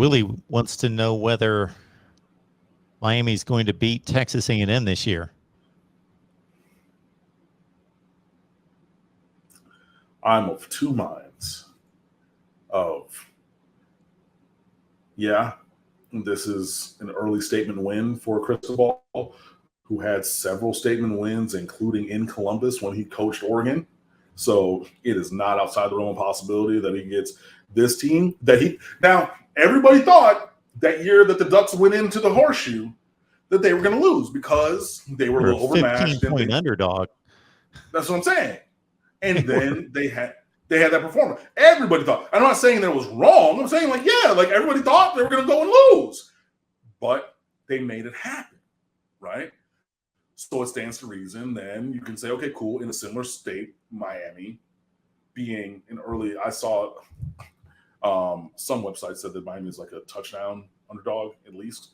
Willie wants to know whether Miami's going to beat Texas A&M this year. I'm of two minds. This is an early statement win for Cristobal, who had several statement wins, including in Columbus when he coached Oregon. So it is not outside the realm of possibility that he gets this team. Now, everybody thought that year that the Ducks went into the horseshoe that they were going to lose because they were a little overmatched. 15-point underdog. That's what I'm saying. And then they had that performance. Everybody thought. I'm not saying that it was wrong. I'm saying everybody thought they were going to go and lose, but they made it happen, right? So it stands to reason. Then you can say, okay, cool. In a similar state, Miami being an early. I saw some websites said that Miami is like a touchdown underdog at least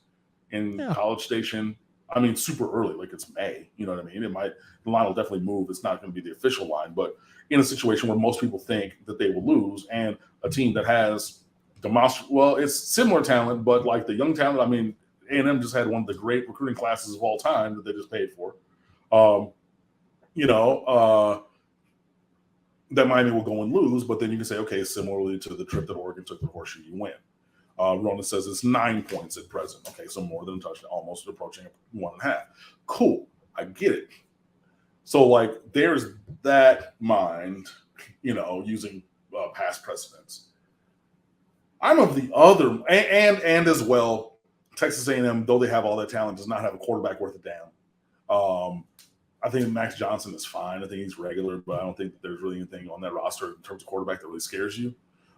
in College Station. I mean, super early, like it's May. You know what I mean? The line will definitely move. It's not going to be the official line, but in a situation where most people think that they will lose, and a team that has it's similar talent, but like the young talent. I mean, A&M just had one of the great recruiting classes of all time that they just paid for. That Miami will go and lose, but then you can say, okay, similarly to the trip that Oregon took to the horseshoe, you win. Ronan says it's 9 points at present. Okay, so more than a touchdown, almost approaching 1.5. Cool, I get it. So, there's that mind, using past precedents. I'm of the other, and as well, Texas A&M, though they have all that talent, does not have a quarterback worth a damn. I think Max Johnson is fine. I think he's regular, but I don't think that there's really anything on that roster in terms of quarterback that really scares you.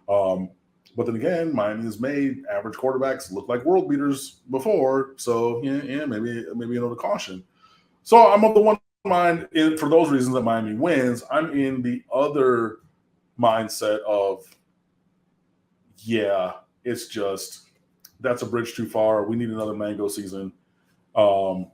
But then again, Miami has made average quarterbacks look like world beaters before. So, maybe the caution. So I'm of the one mind, for those reasons that Miami wins. I'm in the other mindset of, it's just that's a bridge too far. We need another mango season. And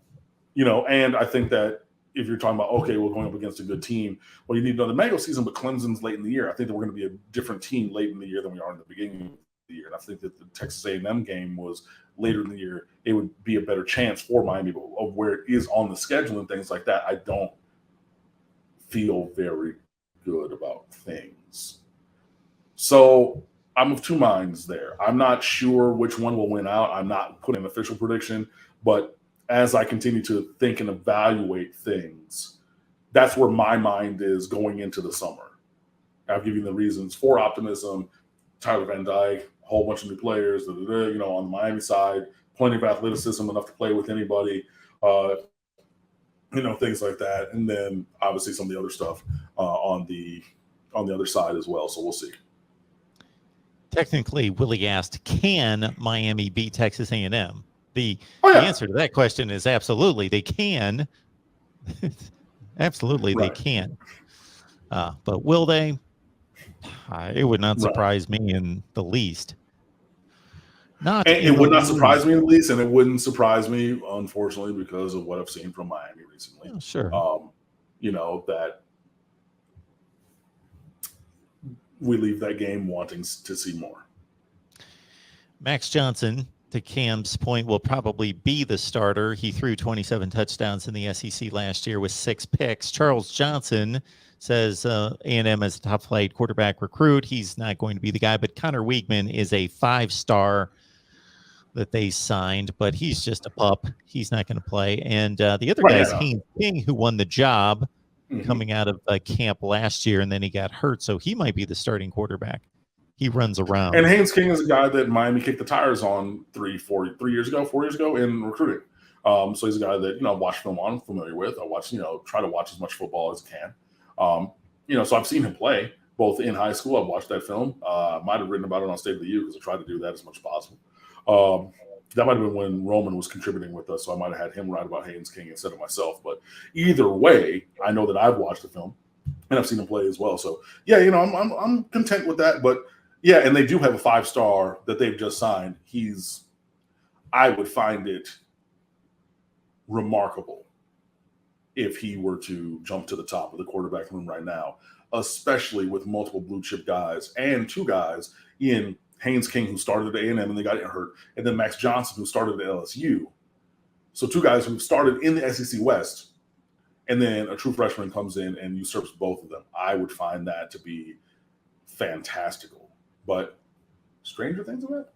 I think that if you're talking about, okay, we're going up against a good team, well, you need another mango season, but Clemson's late in the year. I think that we're going to be a different team late in the year than we are in the beginning of the year. And I think that the Texas A&M game was later in the year. It would be a better chance for Miami of where it is on the schedule and things like that. I don't feel very good about things. So I'm of two minds there. I'm not sure which one will win out. I'm not putting an official prediction, but as I continue to think and evaluate things, that's where my mind is going into the summer. I've given you the reasons for optimism. Tyler Van Dyke, a whole bunch of new players, on the Miami side, plenty of athleticism, enough to play with anybody, things like that. And then obviously some of the other stuff on the other side as well. So we'll see. Technically, Willie asked, can Miami beat Texas A&M? The answer to that question is absolutely they can. Absolutely, right. They can. But will they? It would not surprise me in the least. It would not surprise me in the least, and it wouldn't surprise me, unfortunately, because of what I've seen from Miami recently. Oh, sure. That we leave that game wanting to see more. Max Johnson, to Cam's point, will probably be the starter. He threw 27 touchdowns in the SEC last year with 6 picks. Charles Johnson says A&M is a top-flight quarterback recruit. He's not going to be the guy, but Connor Weigman is a 5-star that they signed, but he's just a pup. He's not going to play. And the other guy is Haynes King, who won the job coming out of camp last year, and then he got hurt, so he might be the starting quarterback. He runs around. And Haynes King is a guy that Miami kicked the tires on 4 years ago in recruiting. So he's a guy that, I've watched film on, I'm familiar with. I watch, try to watch as much football as I can. So I've seen him play both in high school. I've watched that film. Might have written about it on State of the U because I tried to do that as much as possible. That might have been when Roman was contributing with us, so I might have had him write about Haynes King instead of myself. But either way, I know that I've watched the film and I've seen him play as well. So yeah, I'm content with that. But yeah, and they do have a 5-star that they've just signed. I would find it remarkable if he were to jump to the top of the quarterback room right now, especially with multiple blue chip guys and 2 guys in Haynes King, who started at A&M and they got hurt, and then Max Johnson, who started at LSU. So 2 guys who started in the SEC West, and then a true freshman comes in and usurps both of them. I would find that to be fantastical. But stranger things have happened.